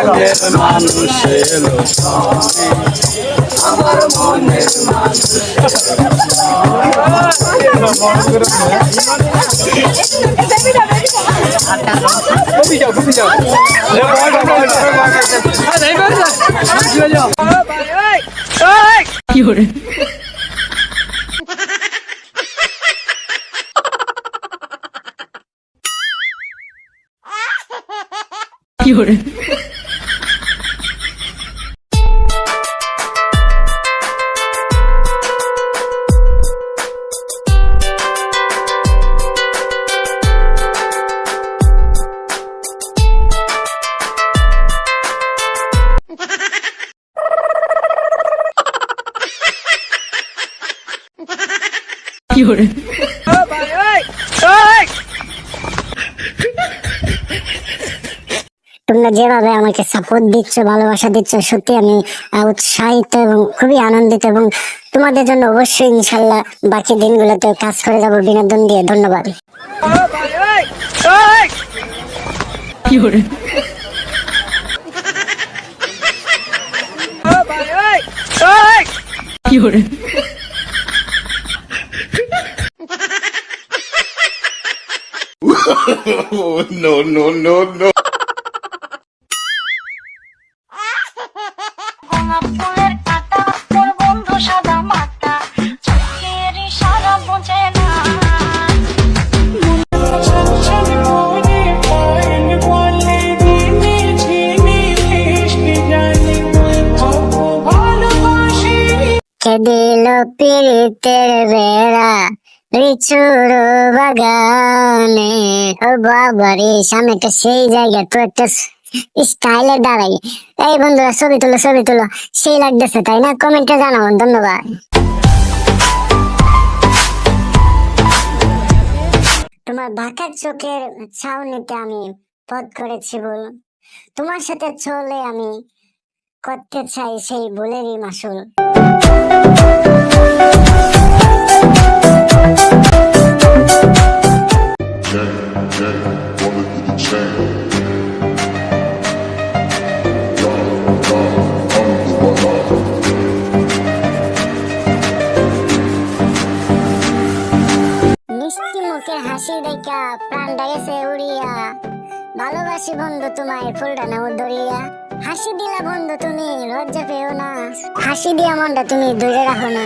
মনের মানুষ এলো আমার মনের মানুষ কি করে কি করে কি করে তোমরা যেভাবে আমাকে সাপোর্ট দিচ্ছ, ভালোবাসা দিচ্ছ, সত্যি আমি উৎসাহিত এবং খুবই আনন্দিত এবং তোমাদের জন্য অবশ্যই ইনশাল্লাহ বাকি দিনগুলোতে কাজ করে যাবো বিনোদন দিয়ে। ধন্যবাদ। কি করে কি করে no no no no গোলাপ ফুলের কাটা তোর বন্ধু সাদা মাটা চোখের ইশারা বোঝে না কে দিল পীড়িতের বেড়া লিচুর বাগানে। ও বাবারে, সামনে একটা সেই জায়গা তো একটা স্টাইলে দাঁড়াই। এই বন্ধুরা ছবি তুলো, ছবি তুলো, সেই লাগতেছে তাই না? কমেন্টে জানাও। ধন্যবাদ। তোমার বাঁকা চোখের ছাউনিতে আমি পথ করেছি ভুল, তোমার সাথে চলে আমি করতে চাই সেই ভুলেরই মাসুল। মিষ্টি মুখে হাসি দেখা প্রাণটা গেছে উড়িয়া, ভালোবাসি বন্ধু তোমায় ফুলটা নাও ধরিয়া। হাসি দিলা বন্ধু তুমি লজ্জা পেও না, হাসি দিয়া মনটা তুমি ধরে রাখো না।